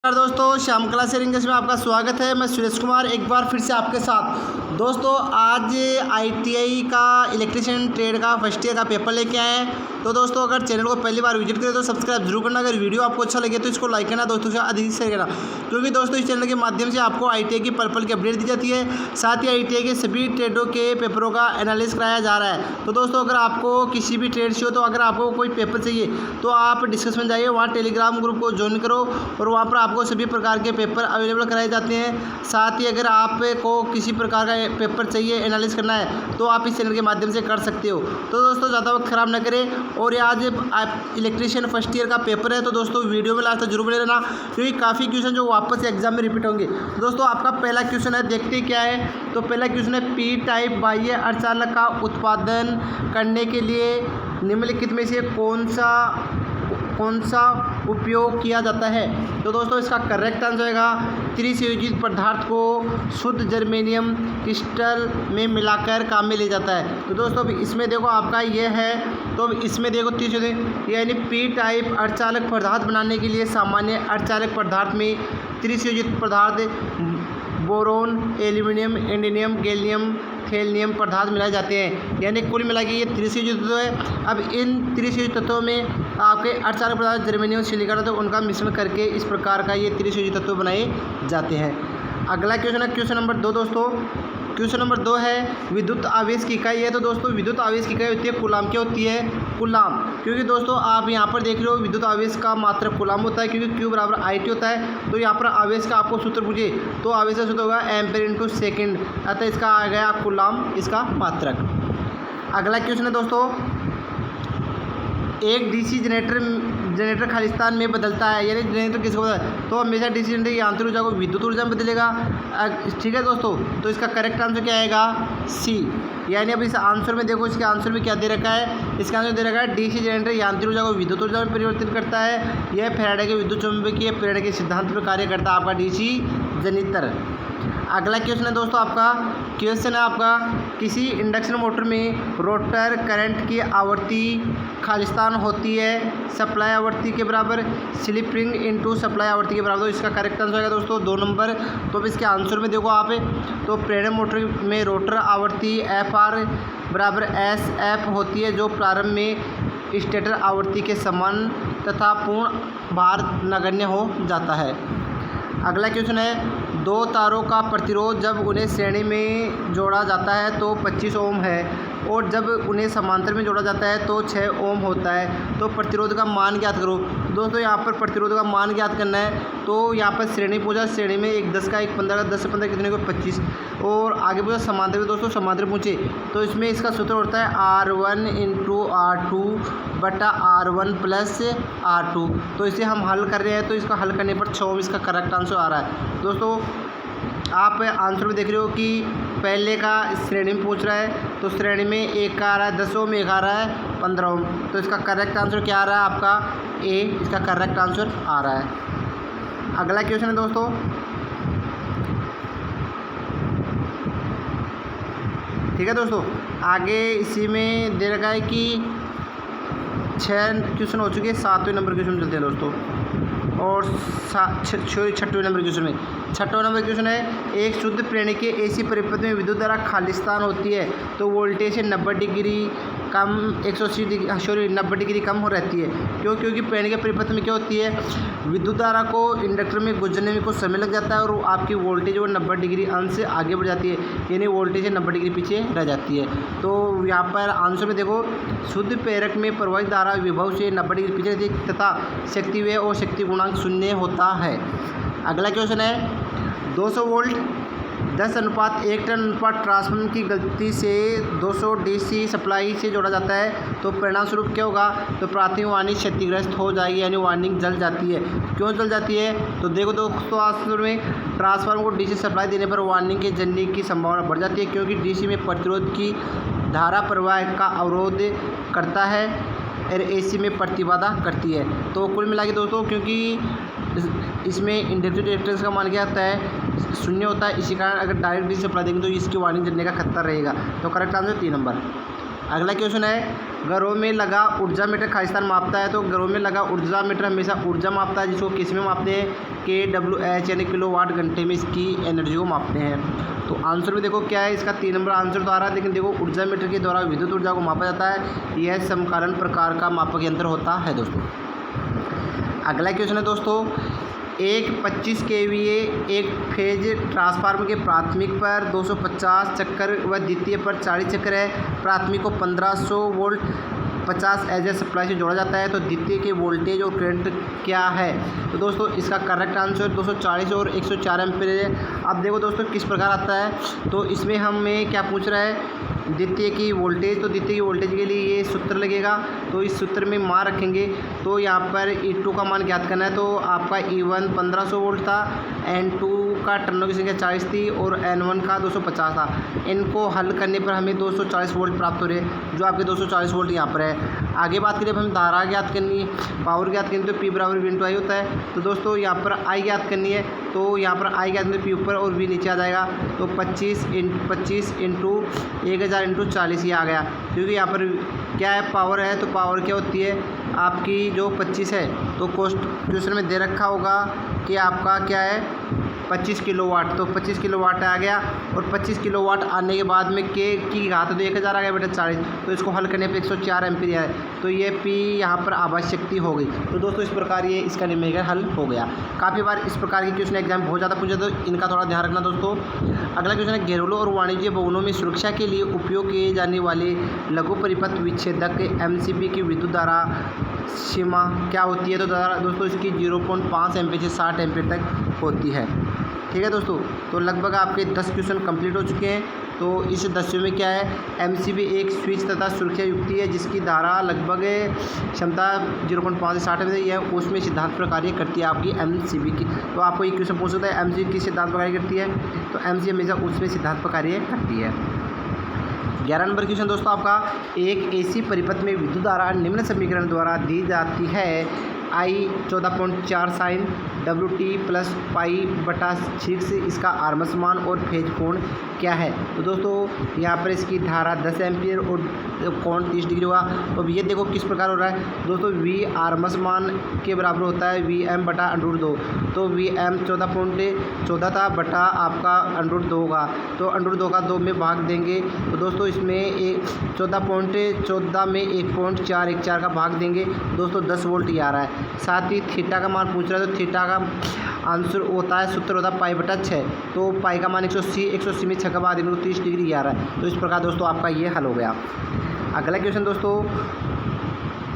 नमस्कार दोस्तों, Shyam class English में आपका स्वागत है। मैं सुरेश कुमार एक बार फिर से आपके साथ। दोस्तों आज आईटीआई का इलेक्ट्रीशियन ट्रेड का फर्स्ट ईयर का पेपर लेके आए हैं। तो दोस्तों अगर चैनल को पहली बार विजिट करें तो सब्सक्राइब जरूर करना। अगर वीडियो आपको अच्छा लगे तो इसको लाइक करना, दोस्तों से अधिक शेयर करना, क्योंकि दोस्तों इस चैनल के माध्यम से आपको आईटीआई की पल की अपडेट दी जाती है। साथ ही आईटीआई के सभी ट्रेडों के पेपरों का एनालिसिस कराया जा रहा है। तो दोस्तों अगर आपको किसी भी ट्रेड से हो तो अगर आपको कोई पेपर चाहिए तो आप डिस्कशन जाइए, वहाँ टेलीग्राम ग्रुप को ज्वाइन करो और वहाँ पर आपको सभी प्रकार के पेपर अवेलेबल कराए जाते हैं। साथ ही अगर आपको किसी प्रकार का पेपर चाहिए एनालिसिस करना है तो आप इस चैनल के माध्यम से कर सकते हो। तो दोस्तों ज़्यादा वक्त ख़राब न करें, और ये आज इलेक्ट्रीशियन फर्स्ट ईयर का पेपर है। तो दोस्तों वीडियो में लास्ट तक जरूर बने रहना, क्योंकि काफ़ी क्वेश्चन जो वापस एग्जाम में रिपीट होंगे। तो दोस्तों आपका पहला क्वेश्चन है, देखते क्या है। तो पहला क्वेश्चन है, पी टाइप बाह्य अर्धचालक का उत्पादन करने के लिए निम्नलिखित में से कौन सा उपयोग किया जाता है। तो दोस्तों इसका करेक्ट आंसर होगा त्रिसंयोजित पदार्थ को शुद्ध जर्मेनियम क्रिस्टल में मिलाकर काम में ले जाता है। तो दोस्तों अब इसमें देखो आपका ये है, तो अब इसमें देखो त्रिसंयोजित यानी पी टाइप अर्धचालक पदार्थ बनाने के लिए सामान्य अर्धचालक पदार्थ में त्रिसंयोजित पदार्थ boron, aluminium, indium, gallium, thallium पदार्थ मिलाए जाते हैं। यानी कुल मिला के ये त्रिसंयोजित तत्व है। अब इन त्रिसंयोजित तत्वों में आपके अर्धचालक पदार्थ जर्मेनियम, सिलिकॉन, तो उनका मिश्रण करके इस प्रकार का ये त्रिसंयोजित तत्व बनाए जाते हैं। अगला क्वेश्चन है क्वेश्चन नंबर 2 दोस्तों। क्वेश्चन नंबर 2 है, विद्युत आवेश की इकाई है। तो दोस्तों विद्युत आवेश की इकाई होती है कूलाम। क्या होती है? कूलाम। क्योंकि दोस्तों आप यहाँ पर देख रहे हो विद्युत आवेश का मात्रक कूलाम होता है, क्योंकि Q बराबर IT होता है। तो यहाँ पर आवेश का आपको सूत्र पूछे तो आवेश का सूत्र होगा एम्पेयर इंटू सेकेंड, अतः इसका आ गया कूलाम इसका मात्रक। अगला क्वेश्चन है दोस्तों, एक डीसी जनरेटर खालिस्तान में बदलता है, यानी जनरेटर किसको बदलता है? तो हमेशा डीसी जनरेटर यांत्रिक ऊर्जा को विद्युत ऊर्जा में बदलेगा। ठीक है दोस्तों, तो इसका करेक्ट आंसर क्या आएगा? सी। यानी अब इस आंसर में देखो, इसके आंसर में क्या दे रखा है? इसका आंसर दे रखा है डीसी जनरेटर यांत्रिक ऊर्जा को विद्युत ऊर्जा में परिवर्तित करता है। यह फैराडे के विद्युत चुंबकीय प्रेरणा के सिद्धांत पर कार्य करता है, आपका डीसी जनरेटर। अगला क्वेश्चन है दोस्तों आपका, क्वेश्चन है आपका, किसी इंडक्शन मोटर में रोटर करंट की आवृत्ति खालिस्तान होती है सप्लाई आवृत्ति के बराबर, स्लिप रिंग इंटू सप्लाई आवृत्ति के बराबर। तो इसका करेक्ट आंसर होगा दोस्तों 2 नंबर। तो अब इसके आंसर में देखो आप, तो प्रेरण मोटर में रोटर आवृत्ति FR बराबर SF होती है, जो प्रारंभ में स्टेटर आवृत्ति के समान तथा पूर्ण भार नगण्य हो जाता है। अगला क्वेश्चन है, 2 तारों का प्रतिरोध जब उन्हें श्रेणी में जोड़ा जाता है तो 25 ओम है, और जब उन्हें समांतर में जोड़ा जाता है तो 6 ओम होता है। तो प्रतिरोध का मान ज्ञात करो। दोस्तों यहाँ पर प्रतिरोध का मान ज्ञात करना है, तो यहाँ पर श्रेणी पूछा, श्रेणी में एक 10 का, एक 15 का, 10 से 15 कितने को 25, और आगे पूछा समांतर में। दोस्तों समांतर पूछे तो इसमें इसका सूत्र होता है R1 इंटू R2 बटा R1 प्लस R2। तो इसे हम हल कर रहे हैं, तो इसका हल करने पर 6 ओम इसका करेक्ट आंसर आ रहा है। दोस्तों आप आंसर में देख रहे हो कि पहले का श्रेणी में पूछ रहा है, तो श्रेणी में एक का आ रहा है 10 ओम, एक आ रहा है 15 ओम। तो इसका करेक्ट आंसर क्या आ रहा है? आपका ए इसका करेक्ट आंसर आ रहा है। अगला क्वेश्चन है दोस्तों, ठीक है दोस्तों, आगे इसी में दे रखा है कि 6 क्वेश्चन हो चुके हैं, 7वें नंबर क्वेश्चन चलते हैं दोस्तों, और 6वें नंबर क्वेश्चन में 6वां नंबर क्वेश्चन है, एक शुद्ध प्रेरणी के AC परिपथ में विद्युत धारा खालिस्तान होती है तो वोल्टेज से 90 डिग्री कम 90 डिग्री कम हो रहती है। क्यों? क्योंकि प्रेरणी के परिपथ में क्या होती है, विद्युत धारा को इंडक्टर में गुजरने में कुछ समय लग जाता है, और आपकी वोल्टेज वो 90 डिग्री अंश से आगे बढ़ जाती है, यानी वोल्टेज से 90 डिग्री पीछे रह जाती है। तो यहाँ पर आंसर में देखो, शुद्ध प्रेरक में प्रवाहित धारा विभव से 90 डिग्री पीछे रहती है तथा शक्ति व्यय और शक्ति गुणांक 0 होता है। अगला क्वेश्चन है, 200 वोल्ट 10:1 टन अनुपात ट्रांसफार्मर की गलती से 200 DC सप्लाई से जोड़ा जाता है, तो परिणाम स्वरूप क्या होगा? तो प्राथमिक वार्निंग क्षतिग्रस्त हो जाएगी, यानी वार्निंग जल जाती है। क्यों जल जाती है? तो देखो दोस्तों आंसर में, ट्रांसफार्मर को DC सप्लाई देने पर वार्निंग के जलने की संभावना बढ़ जाती है, क्योंकि DC में प्रतिरोध की धारा प्रवाह का अवरोध करता है और AC में प्रतिबाधा करती है। तो कुल मिला के दोस्तों, क्योंकि इसमें इंडक्टिव रिएक्टेंस का मान क्या आता है? 0 होता है, इसी कारण अगर डायरेक्ट DC सप्लाई देंगे तो इसकी वार्निंग जलने का खतरा रहेगा। तो करेक्ट आंसर 3 नंबर। अगला क्वेश्चन है, घरों में लगा ऊर्जा मीटर खालिस्तान मापता है, तो घरों में लगा ऊर्जा मीटर हमेशा ऊर्जा मापता है, जिसको किस में मापते हैं, kWh यानी किलोवाट घंटे में इसकी एनर्जी को मापते हैं। तो आंसर में देखो क्या है, इसका 3 नंबर आंसर तो आ रहा है, लेकिन देखो ऊर्जा मीटर के द्वारा विद्युत ऊर्जा को मापा जाता है, यह समकालन प्रकार का मापक यंत्र होता है दोस्तों। अगला क्वेश्चन है दोस्तों, एक 25 kVA एक फेज ट्रांसफार्मर के प्राथमिक पर 250 चक्कर व द्वितीय पर 40 चक्कर है। प्राथमिक को 1500 वोल्ट 50 एज सप्लाई से जोड़ा जाता है, तो द्वितीय के वोल्टेज और करंट क्या है। तो दोस्तों इसका करेक्ट आंसर 240 और 104 एम्पीयर है। अब देखो दोस्तों किस प्रकार आता है, तो इसमें हमें क्या पूछ रहा है, द्वितीय की वोल्टेज, तो द्वितीय की वोल्टेज के लिए ये सूत्र लगेगा, तो इस सूत्र में मान रखेंगे। तो यहाँ पर E2 का मान ज्ञात करना है, तो आपका E1 1500 वोल्ट था, N2 का टर्नों की संख्या 40 थी और N1 का 250 था। इनको हल करने पर हमें 240 वोल्ट प्राप्त हो रहे हैं, जो आपके 240 वोल्ट यहाँ पर है। आगे बात करें, हमें धारा ज्ञात करनी है, पावर ज्ञात करनी है, तो P बराबर V × I होता है। तो दोस्तों यहाँ पर I ज्ञात करनी है, तो यहाँ पर I ज्ञात करनी है, P ऊपर और V नीचे आ जाएगा, तो 25 इंटू 1000 इंटू 40 ये आ गया। क्योंकि यहाँ पर क्या है, पावर है, तो पावर क्या होती है आपकी जो 25 है, तो क्वेश्चन में दे रखा होगा कि आपका क्या है 25 किलोवाट, तो 25 किलोवाट आ गया। और 25 किलोवाट आने के बाद में के की घात तो 1000 आ गया बेटा 40, तो इसको हल करने पे 104 एम्पीयर है, तो ये P यहाँ पर आवास शक्ति हो गई। तो दोस्तों इस प्रकार ये इसका न्यूमेरिकल हल हो गया। काफ़ी बार इस प्रकार के क्वेश्चन एग्जाम बहुत ज़्यादा पूछे, तो इनका थोड़ा ध्यान रखना दोस्तों। अगला क्वेश्चन है, घरेलू और वाणिज्य भवनों में सुरक्षा के लिए उपयोग किए जाने वाले लघु परिपथ विच्छेदक MCB की विद्युत धारा सीमा क्या होती है। तो दोस्तों इसकी 0.5 एम्पीयर से 60 एम्पीयर तक होती है। ठीक है दोस्तों, तो लगभग आपके 10 क्वेश्चन कंप्लीट हो चुके हैं। तो इस 10 में क्या है, MCB एक स्विच तथा सुरक्षा युक्ति है जिसकी धारा लगभग क्षमता 0.5 से 60 है, उसमें सिद्धांत पर कार्य करती है आपकी MCB की। तो आपको एक क्वेश्चन पूछ सकता है MCB किस सिद्धांत पर कार्य करती है, तो MCB हमेशा उसमें सिद्धांत पर कार्य करती है। 11 नंबर क्वेश्चन दोस्तों आपका, एक AC परिपथ में विद्युत धारा निम्न समीकरण द्वारा दी जाती है, I 14.4 साइन WT प्लस π/6, इसका आरएमएस मान और फेज कोण क्या है। तो दोस्तों यहाँ पर इसकी धारा 10 एम्पीयर और कोण 30 डिग्री होगा। तो ये देखो किस प्रकार हो रहा है दोस्तों, V आरएमएस मान के बराबर होता है Vm/√2, तो Vm 14.14 था बटा आपका √2 होगा, तो √2 का 2 में भाग देंगे, तो दोस्तों इसमें 14.14 में 1.414 का भाग देंगे दोस्तों, 10 वोल्ट ही आ रहा है। साथ ही थीटा का मान पूछ रहा है, तो थीटा का आंसर होता है, सूत्र होता है π/6, तो पाई का मान 180 में 6 का भाग देंगे तो 30 डिग्री आ रहा है। तो इस प्रकार दोस्तों आपका ये हल हो गया। अगला क्वेश्चन दोस्तों,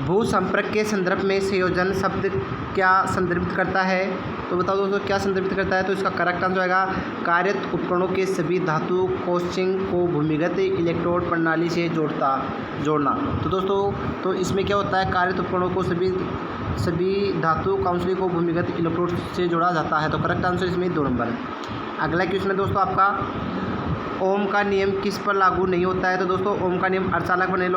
भू संपर्क के संदर्भ में संयोजन शब्द क्या संदर्भित करता है। तो बताओ दोस्तों क्या संदर्भित करता है। तो इसका करेक्ट आंसर आएगा, कार्यरत उपकरणों के सभी धातु कोशिंग को भूमिगत इलेक्ट्रोड प्रणाली से जोड़ना। तो दोस्तों तो इसमें क्या होता है, कार्यरत उपकरणों को सभी धातु काउंसलिंग को भूमिगत इलेक्ट्रोड से जोड़ा जाता है। तो करेक्ट आंसर इसमें 2 नंबर है। अगला क्वेश्चन है दोस्तों आपका, ओम का नियम किस पर लागू नहीं होता है। तो दोस्तों ओम का नियम अर्धचालक पर नहीं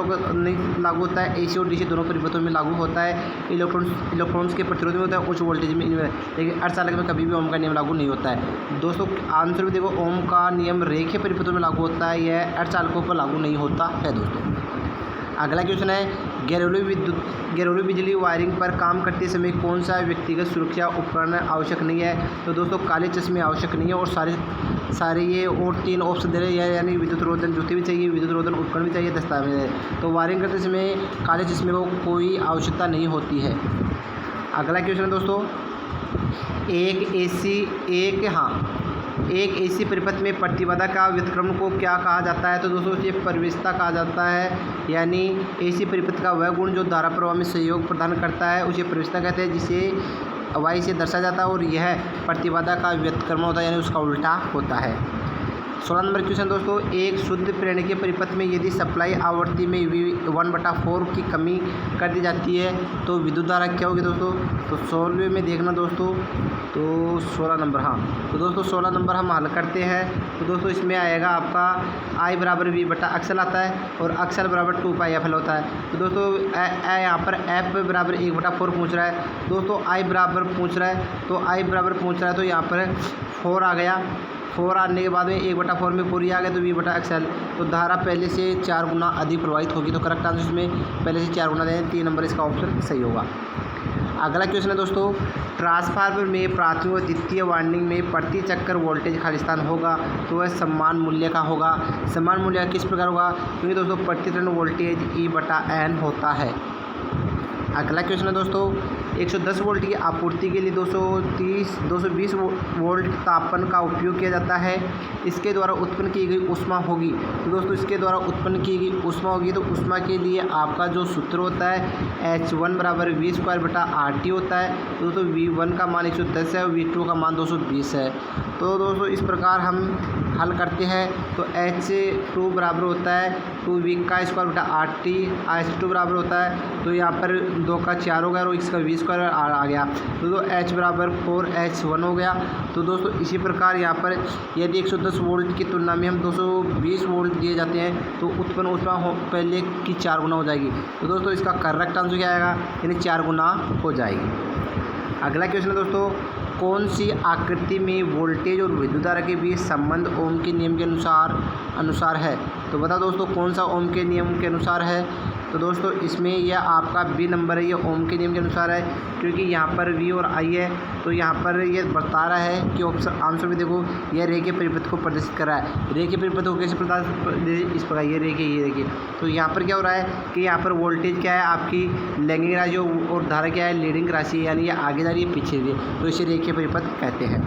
लागू होता है, AC और DC दोनों परिपथों में लागू होता है। इलेक्ट्रॉन्स के प्रतिरोध में होता है, उच्च वोल्टेज में, लेकिन अर्धचालक में कभी भी ओम का नियम लागू नहीं होता है। दोस्तों आंसर में देखो, ओम का नियम रेखीय परिपथों में लागू होता है, यह अर्धचालकों पर लागू नहीं होता है दोस्तों। अगला क्वेश्चन है, घरेलू बिजली वायरिंग पर काम करते समय कौन सा व्यक्तिगत सुरक्षा उपकरण आवश्यक नहीं है। तो दोस्तों काले चश्मे आवश्यक नहीं है, और सारे ये और 3 ऑप्शन दे रहे हैं, यानी विद्युत रोधन जूते भी चाहिए, विद्युत रोधन उपकरण भी चाहिए, दस्तावेज है। तो वायरिंग करते समय काले चश्मे को कोई आवश्यकता नहीं होती है। अगला क्वेश्चन है दोस्तों, एक AC परिपथ में प्रतिबाधा का व्युत्क्रमण को क्या कहा जाता है। तो दोस्तों इसे परिवेशता कहा जाता है, यानी AC परिपथ का वह गुण जो धारा प्रवाह में सहयोग प्रदान करता है उसे परिवेशता कहते हैं, जिसे y से दर्शाया जाता है, और यह प्रतिबाधा का व्युत्क्रमण होता है, यानी उसका उल्टा होता है। 16 नंबर क्वेश्चन दोस्तों, एक शुद्ध प्रेरकीय परिपथ में यदि सप्लाई आवृत्ति में V1/4 की कमी कर दी जाती है तो विद्युत धारा क्या होगी दोस्तों। तो 16वें में देखना दोस्तों, तो दोस्तों 16 नंबर, हाँ। तो दोस्तों 16 नंबर हम हल करते हैं। तो दोस्तों इसमें आएगा आपका आई बराबर वी बटा एक्सल आता है और एक्सल बराबर 2πfl होता है। तो दोस्तों यहाँ पर एफ बराबर 1/4 पूछ रहा है। दोस्तों आई बराबर पूछ रहा है, तो आई बराबर पूछ रहा है तो यहाँ पर 4 आ गया। 4 आने के बाद में 1/4 में पूरी आ गया तो वी बटा एक्सल। तो धारा पहले से 4 गुना अधिक प्रवाहित होगी। तो करेक्ट आंसर इसमें पहले से 4 गुना दें, 3 नंबर इसका ऑप्शन सही होगा। अगला क्वेश्चन है दोस्तों, ट्रांसफार्मर में प्राथमिक और द्वितीय वाइंडिंग में प्रति चक्कर वोल्टेज खालिस्तान होगा तो वह समान मूल्य का होगा। समान मूल्य किस प्रकार होगा? क्योंकि दोस्तों प्रति टर्न वोल्टेज E/N होता है। अगला क्वेश्चन है दोस्तों, 110 वोल्ट की आपूर्ति के लिए 220 वोल्ट तापन का उपयोग किया जाता है। इसके द्वारा उत्पन्न की गई ऊष्मा होगी। तो दोस्तों इसके द्वारा उत्पन्न की गई ऊष्मा होगी, तो ऊष्मा के लिए आपका जो सूत्र होता है H1 बराबर V²/RT होता है। तो दोस्तों V1 का मान 110 है और V2 का मान 220 है। तो दोस्तों इस प्रकार हम हल करते हैं। तो H2 बराबर होता है 2V²/RT, H2 बराबर होता है, तो यहाँ पर 2 का 4 हो गया और इसका V² आ गया। तो H बराबर 4H1 हो गया। तो दोस्तों इसी प्रकार यहाँ पर यदि 110 वोल्ट की तुलना में हम 220 वोल्ट दिए जाते हैं तो उत्पन्न ऊष्मा पहले की 4 गुना हो जाएगी। तो दोस्तों इसका करेक्ट आंसर क्या आएगा? यानी 4 गुना हो जाएगी। अगला क्वेश्चन है दोस्तों, कौन सी आकृति में वोल्टेज और विद्युत धारा के बीच संबंध ओम के नियम के अनुसार है? तो बताओ दोस्तों कौन सा ओम के नियम के अनुसार है? तो दोस्तों इसमें यह आपका बी नंबर है, ये ओम के नियम के अनुसार है। क्योंकि यहाँ पर वी और आई है तो यहाँ पर ये बता रहा है कि ऑप्शन आंसर में देखो यह रे के परिपथ को प्रदर्शित कर रहा है। रे के परिपथ को कैसे प्रदर्शित, इस प्रकार ये देखिए। तो यहाँ पर क्या हो रहा है कि यहाँ पर वोल्टेज क्या है आपकी लैगिंग राशि और धारा क्या है लीडिंग राशि, यानी ये आगे जा रही है पीछे भी, तो इसे रे के परिपथ कहते हैं।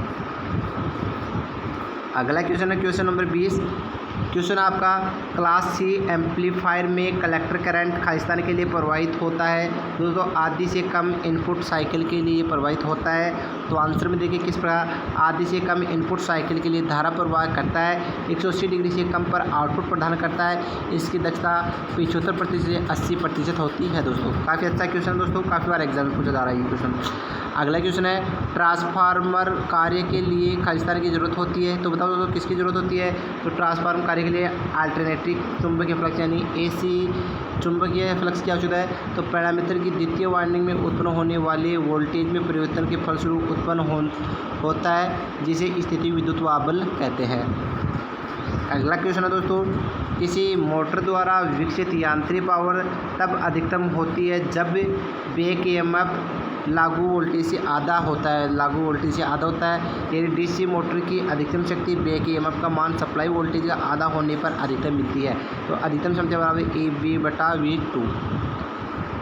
अगला क्वेश्चन है क्वेश्चन नंबर 20। क्वेश्चन आपका क्लास सी एम्पलीफायर में कलेक्टर करंट खालिस्तान के लिए प्रवाहित होता है दोस्तों आधी से कम इनपुट साइकिल के लिए प्रवाहित होता है। तो आंसर में देखिए किस प्रकार आधी से कम इनपुट साइकिल के लिए धारा प्रवाह करता है, 180 डिग्री से कम पर आउटपुट प्रदान करता है। इसकी दक्षता 75% से 80% होती है दोस्तों। काफ़ी अच्छा क्वेश्चन दोस्तों, काफ़ी बार एग्जाम में पूछा जा रहा है ये क्वेश्चन। अगला क्वेश्चन है ट्रांसफार्मर कार्य के लिए खालिस्तान की ज़रूरत होती है। तो बताओ दोस्तों किसकी ज़रूरत होती है? तो ट्रांसफार्मर कार्य के लिए अल्टरनेटिंग चुंबकीय फ्लक्स यानी AC चुंबकीय फ्लक्स की आवश्यकता है। तो पैरामीटर की द्वितीय वाइंडिंग में उत्पन्न होने वाले वोल्टेज में परिवर्तन के फलस्वरूप उत्पन्न होता है जिसे स्थिति विद्युत वाबल कहते हैं। अगला क्वेश्चन है दोस्तों, किसी मोटर द्वारा विकसित यांत्रिक पावर तब अधिकतम होती है जब बैक EMF लागू वोल्टेज से आधा होता है। यानी DC मोटर की अधिकतम शक्ति बैक EMF का मान सप्लाई वोल्टेज का आधा होने पर अधिकतम मिलती है। तो अधिकतम क्षमता बराबर AB/V2।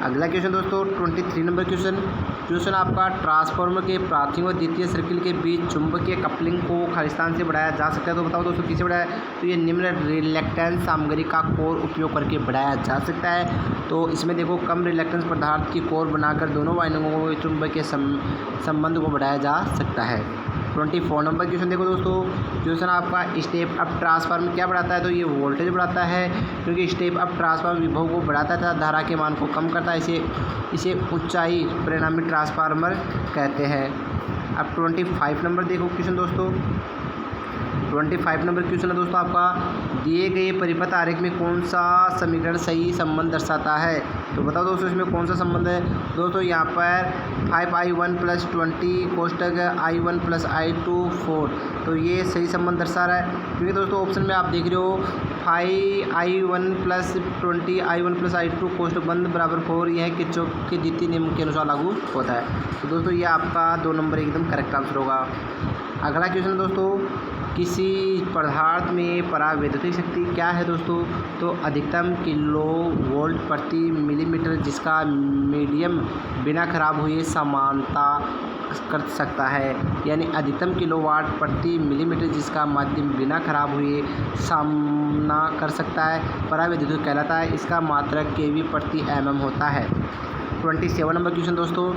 अगला क्वेश्चन दोस्तों 23 नंबर क्वेश्चन आपका ट्रांसफार्मर के प्राथमिक और द्वितीय सर्किल के बीच चुंबकीय कपलिंग को खालिस्तान से बढ़ाया जा सकता है। तो बताओ दोस्तों किसे बढ़ाया? तो ये निम्न रिलेक्टेंस सामग्री का कोर उपयोग करके बढ़ाया जा सकता है। तो इसमें देखो कम रिलेक्टेंस पदार्थ की कोर बनाकर दोनों वाइंडिंगों को चुंबकीय संबंध को बढ़ाया जा सकता है। 24 नंबर क्वेश्चन देखो दोस्तों, क्वेश्चन आपका स्टेप अप ट्रांसफार्मर क्या बढ़ाता है? तो ये वोल्टेज बढ़ाता है, क्योंकि स्टेप अप ट्रांसफार्मर विभव को बढ़ाता है तथा धारा के मान को कम करता है। इसे ऊंचाई परिणामी ट्रांसफार्मर कहते हैं। अब 25 नंबर देखो क्वेश्चन दोस्तों, 25 नंबर क्वेश्चन है दोस्तों आपका दिए गए परिपथ आरेख में कौन सा समीकरण सही संबंध दर्शाता है? तो बताओ दोस्तों इसमें कौन सा संबंध है? दोस्तों यहाँ पर 5I1 + 20 कोष्टक I1 + I2 4, तो ये सही संबंध दर्शा रहा है। क्योंकि दोस्तों ऑप्शन में आप देख रहे हो 5I1 + 20 I1 + I2 कोष्टक बंद बराबर 4, यह किरचॉफ के द्वितीय नियम के अनुसार लागू होता है। तो दोस्तों ये आपका 2 नंबर एकदम करेक्ट आंसर होगा। अगला क्वेश्चन दोस्तों, किसी पदार्थ में परावैद्युतिक शक्ति क्या है दोस्तों? तो अधिकतम किलोवोल्ट प्रति मिलीमीटर जिसका मीडियम बिना खराब हुए समानता कर सकता है। यानी अधिकतम किलोवाट प्रति मिलीमीटर जिसका माध्यम बिना खराब हुए सामना कर सकता है परावैद्युतिक कहलाता है। इसका मात्रक kV/mm होता है। 27 नंबर क्वेश्चन दोस्तों,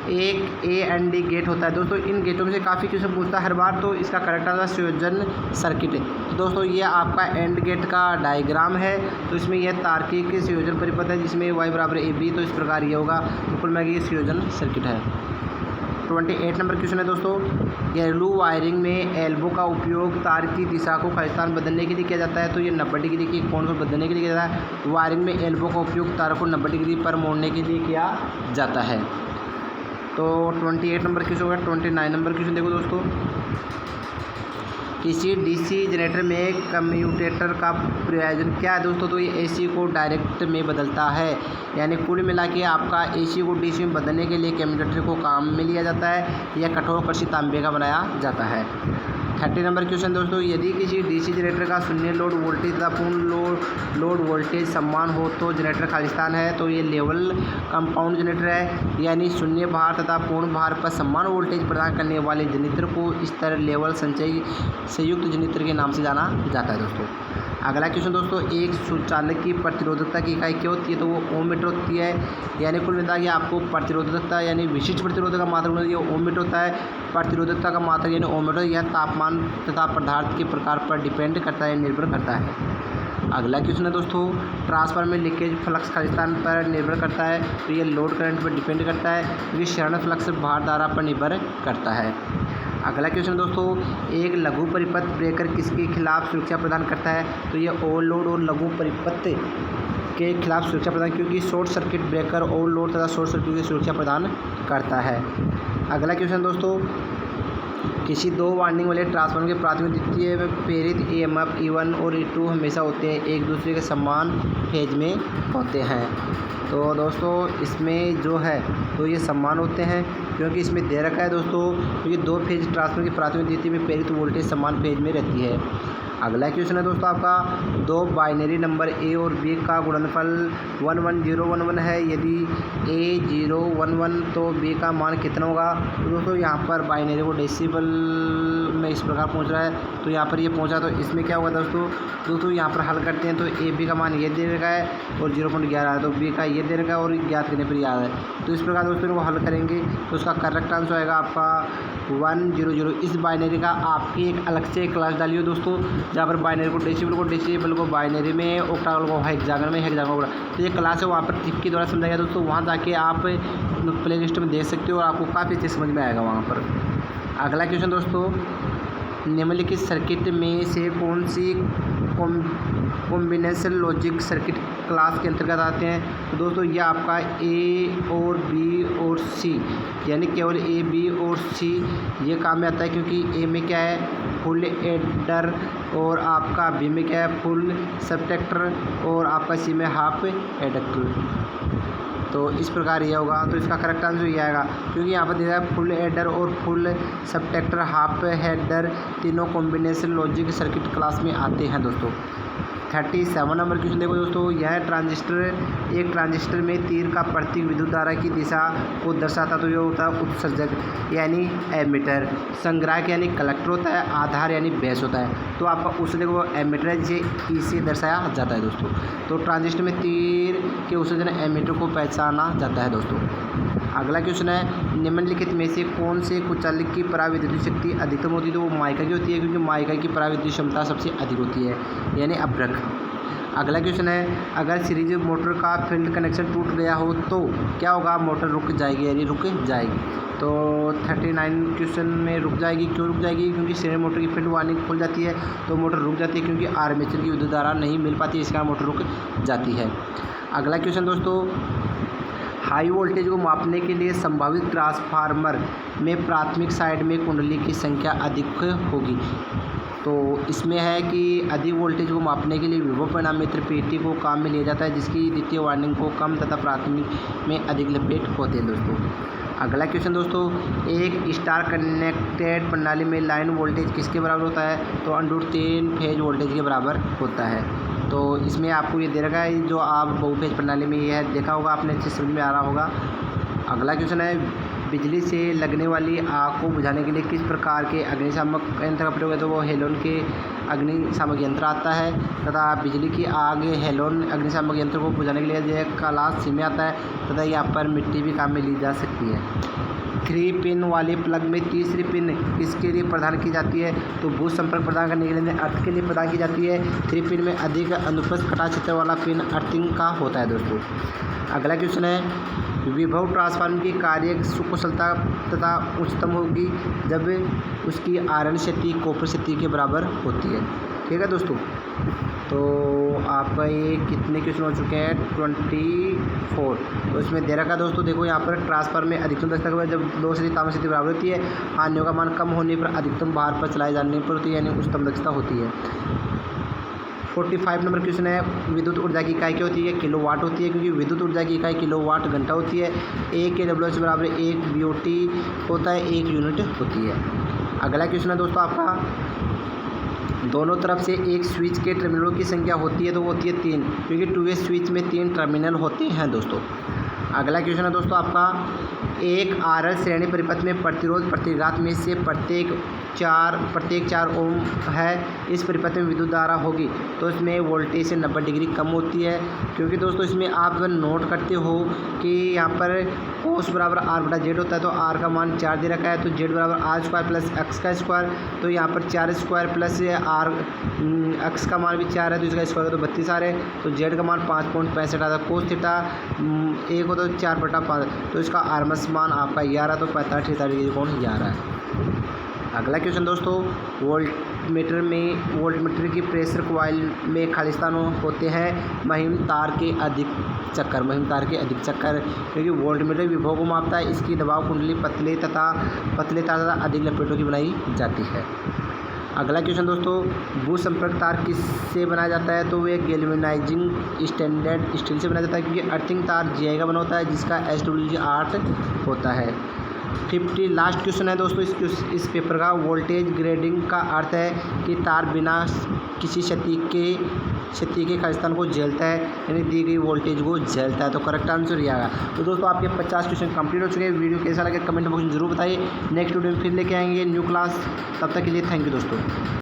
एक A&D गेट होता है दोस्तों। इन गेटों में से काफ़ी क्वेश्चन पूछता है हर बार, तो इसका करेक्ट आंसर संयोजन सर्किट है। तो दोस्तों ये आपका एंड गेट का डायग्राम है। तो इसमें यह तार्किक संयोजन परिपथ है जिसमें Y = AB, तो इस प्रकार ये होगा। तो कुल मिलाकर ये संयोजन सर्किट है। 28 नंबर क्वेश्चन है दोस्तों, घरेलू वायरिंग में एल्बो का उपयोग तार की दिशा को खालिस्तान बदलने के लिए किया जाता है। तो ये 90 डिग्री की कोण को बदलने के लिए किया जाता है। वायरिंग में एल्बो का उपयोग तार को 90 डिग्री पर मोड़ने के लिए किया जाता है। तो 28 नंबर क्वेश्चन होगा। 29 नंबर क्वेश्चन देखो दोस्तों, किसी डीसी जनरेटर में कम्यूटेटर का प्रयोजन क्या है दोस्तों? तो ये एसी को डायरेक्ट में बदलता है, यानी कुल मिला के आपका एसी को डीसी में बदलने के लिए कम्यूटेटर को काम में लिया जाता है। यह कठोर कृषि तांबे का बनाया जाता है। 30 नंबर क्वेश्चन दोस्तों, यदि किसी डीसी जनरेटर का शून्य लोड वोल्टेज तथा पूर्ण लोड वोल्टेज समान हो तो जनरेटर खालिस्तान है। तो ये लेवल कंपाउंड जनरेटर है, यानी शून्य भार तथा पूर्ण भार पर समान वोल्टेज प्रदान करने वाले जनरेटर को इस तरह लेवल संचयी संयुक्त जनरेटर के नाम से जाना जाता है दोस्तों। अगला क्वेश्चन दोस्तों, एक सुचालक की प्रतिरोधकता की इकाई क्या होती है? तो वो ओम मीटर होती है, यानी कुल मिला के आपको प्रतिरोधकता यानी विशिष्ट प्रतिरोधक का मात्रक होता है, ये ओम मीटर होता है। प्रतिरोधकता का मात्रक यानी ओम मीटर, यह तापमान तथा पदार्थ के प्रकार पर डिपेंड करता है, निर्भर करता है। अगला क्वेश्चन है दोस्तों, ट्रांसफार्मर में लीकेज फ्लक्स खालिस्तान पर निर्भर करता है। तो ये लोड करंट पर डिपेंड करता है, क्योंकि शरण फ्लक्स भार धारा पर निर्भर करता है। अगला क्वेश्चन दोस्तों, एक लघु परिपथ ब्रेकर किसके खिलाफ सुरक्षा प्रदान करता है? तो ये ओवरलोड और लघु परिपथ के खिलाफ सुरक्षा प्रदान, क्योंकि शॉर्ट सर्किट ब्रेकर ओवरलोड तथा शॉर्ट सर्किट की सुरक्षा प्रदान करता है। अगला क्वेश्चन दोस्तों, किसी दो वाइंडिंग वाले ट्रांसफार्मर के प्राथमिक द्वितीय में प्रेरित ईएमएफ E1 और E2 हमेशा होते हैं, एक दूसरे के समान फेज में होते हैं। तो दोस्तों इसमें जो है तो ये समान होते हैं, क्योंकि इसमें दे रखा है दोस्तों, क्योंकि दो फेज ट्रांसफार्मर की प्राथमिक द्वितीय में प्रेरित वोल्टेज समान फेज में रहती है। अगला क्वेश्चन है दोस्तों आपका, दो बाइनरी नंबर ए और बी का गुणनफल 11011 है। यदि ए 011 तो बी का मान कितना होगा? तो दोस्तों यहाँ पर बाइनरी को डेसिबल में इस प्रकार पहुँच रहा है, तो यहाँ पर ये पहुँचा, तो इसमें क्या होगा दोस्तों यहाँ पर हल करते हैं तो ए बी का मान ये दे रखा है और 0.11 है, तो बी का ये दे रखा है और ज्ञात करने पर याद है। तो इस प्रकार दोस्तों इनको हल करेंगे तो उसका करेक्ट आंसर आएगा आपका 100। इस बाइनरी का आपकी एक अलग से क्लास डालिए दोस्तों, जहाँ पर बाइनरी को डेसिबल को बाइनरी में, ऑक्टागोनल को हेक्सागोनल में, हेक्सागोनल को, तो ये क्लास है वहाँ पर टिप के द्वारा समझाया दोस्तों। वहाँ जाके आप प्ले लिस्ट में देख सकते हो और आपको काफ़ी अच्छे समझ में आएगा वहाँ पर। अगला क्वेश्चन दोस्तों, निम्नलिखित सर्किट में से कौन सी कॉम्बिनेशन लॉजिक सर्किट क्लास के अंतर्गत आते हैं? तो दोस्तों ये आपका ए और बी और सी, यानी केवल ए बी और सी ये काम में आता है, क्योंकि ए में क्या है फुल एडर और आपका बी में क्या है फुल सबट्रैक्टर और आपका सी में हाफ एडक्टर। तो इस प्रकार ये होगा, तो इसका करेक्ट आंसर ये आएगा, क्योंकि यहाँ पर दिया है फुल एडर और फुल सबट्रैक्टर हाफ हेडर तीनों कॉम्बिनेशन लॉजिक सर्किट क्लास में आते हैं दोस्तों। 37 नंबर क्वेश्चन देखो दोस्तों, यह एक ट्रांजिस्टर में तीर का प्रतीक विद्युत धारा की दिशा को दर्शाता, तो ये होता है उत्सर्जक यानी एमीटर, संग्राहक यानी कलेक्टर होता है, आधार यानी बेस होता है। तो आपका उत्सर्जक वो एमीटर है जिसे ई से दर्शाया जाता है दोस्तों। तो ट्रांजिस्टर में तीर के उत्सर्जन एमीटर को पहचाना जाता है दोस्तों। अगला क्वेश्चन है, निम्नलिखित में से कौन से कुचालक की पराविद्युत शक्ति अधिकतम होती है? तो वो माइका की होती है, क्योंकि माइका की पराविद्युत क्षमता सबसे अधिक होती है, यानी अभ्रक। अगला क्वेश्चन है, अगर सीरीज मोटर का फील्ड कनेक्शन टूट गया हो तो क्या होगा? मोटर रुक जाएगी, यानी रुक जाएगी। तो 39 क्वेश्चन में रुक जाएगी, क्यों रुक जाएगी? क्योंकि सीरीज मोटर की फील्ड वार्निंग खुल जाती है तो मोटर रुक जाती है, क्योंकि आर्मेचर की विद्युत धारा नहीं मिल पाती, इस कारण मोटर रुक जाती है। अगला क्वेश्चन दोस्तों, हाई वोल्टेज को मापने के लिए संभावित ट्रांसफार्मर में प्राथमिक साइड में कुंडली की संख्या अधिक होगी। तो इसमें है कि अधिक वोल्टेज को मापने के लिए विभव परिणाम मित्र पेटी को काम में लिया जाता है, जिसकी द्वितीय वाइंडिंग को कम तथा प्राथमिक में अधिक लपेट होते हैं दोस्तों। अगला क्वेश्चन दोस्तों, एक स्टार कनेक्टेड प्रणाली में लाइन वोल्टेज किसके बराबर होता है? तो √3 फेज वोल्टेज के बराबर होता है। तो इसमें आपको ये दे रखा है, जो आप बहुफेज प्रणाली में ये है देखा होगा आपने, अच्छे समझ में आ रहा होगा। अगला क्वेश्चन है, बिजली से लगने वाली आग को बुझाने के लिए किस प्रकार के अग्निशामक यंत्र का प्रयोग है? तो वो हेलोन के अग्निशामक यंत्र आता है, तथा बिजली की आग हेलोन अग्निशामक यंत्र को बुझाने के लिए यह क्लास सी में आता है, तथा यहाँ पर मिट्टी भी काम में ली जा सकती है। 3 पिन वाले प्लग में तीसरी पिन किसके लिए प्रदान की जाती है? तो भू संपर्क प्रदान करने के लिए अर्थ के लिए प्रदान की जाती है। 3 पिन में अधिक अनुप्रस्थ कटा क्षेत्र वाला पिन अर्थिंग का होता है दोस्तों। अगला क्वेश्चन है, विभव ट्रांसफार्मर की कार्य कुशलता तथा उच्चतम होगी जब उसकी आयरन शक्ति कॉपर शक्ति के बराबर होती है। ठीक है दोस्तों, तो आपका ये कितने क्वेश्चन हो चुके हैं 24। तो इसमें दे रखा दोस्तों, देखो यहाँ पर ट्रांसफार्मर में अधिकतम दक्षता के बाद जब दो से तापमान स्थिति बराबर होती है, हानियों का मान कम होने पर अधिकतम भार पर चलाए जाने पर होती है, यानी उच्चतम दक्षता होती है। 45 नंबर क्वेश्चन है, विद्युत ऊर्जा की इकाई क्या होती है? किलोवाट होती है, क्योंकि विद्युत ऊर्जा की इकाई किलोवाट घंटा होती है। 1 kWh बराबर 1 BOT होता है, 1 यूनिट होती है। अगला क्वेश्चन है दोस्तों आपका, दोनों तरफ से एक स्विच के टर्मिनलों की संख्या होती है तो होती है 3, क्योंकि 2 वे स्विच में 3 टर्मिनल होते हैं दोस्तों। अगला क्वेश्चन है दोस्तों आपका, एक RL श्रेणी परिपथ में प्रतिरोध प्रतिघात में से प्रत्येक 4 ओम है। इस परिपथ में विद्युत धारा होगी तो इसमें वोल्टेज से 90 डिग्री कम होती है, क्योंकि दोस्तों इसमें आप नोट करते हो कि यहाँ पर कोस बराबर R/Z होता है, तो R का मान 4 दे रखा है, तो Z बराबर R² प्लस X का स्क्वायर, तो यहाँ पर 4² प्लस R X का मान भी 4 है तो इसका स्क्वायर तो 32 आ रहा है, तो Z का मान 5.65 आता है। कोस थीटा 1 हो तो 4/5, तो इसका RMS मान आपका 11, तो 45 डिग्री कोण 11 है। अगला क्वेश्चन दोस्तों, वोल्टमीटर की प्रेशर कॉइल में खालिस्तान होते हैं महिम तार के अधिक चक्कर, क्योंकि वोल्टमीटर विभव को मापता है। इसकी दबाव कुंडली पतले तार तथा अधिक लपेटों की बनाई जाती है। अगला क्वेश्चन दोस्तों, भू संपर्क तार किससे बनाया जाता है? तो वो एक गैल्वेनाइजिंग स्टैंडर्ड स्टील से बनाया जाता है, क्योंकि अर्थिंग तार GI का बना होता है, जिसका SWG 8 होता है। 50 लास्ट क्वेश्चन है दोस्तों इस पेपर का, वोल्टेज ग्रेडिंग का अर्थ है कि तार बिना किसी क्षति के खालिस्तान को झेलता है, यानी दी गई वोल्टेज को झेलता है। तो करेक्ट आंसर ये आएगा। तो दोस्तों आपके 50 क्वेश्चन कंप्लीट हो चुके हैं। वीडियो कैसा लगे कमेंट बॉक्स में जरूर बताइए। नेक्स्ट वीडियो में फिर लेके आएंगे न्यू क्लास, तब तक के लिए थैंक यू दोस्तों।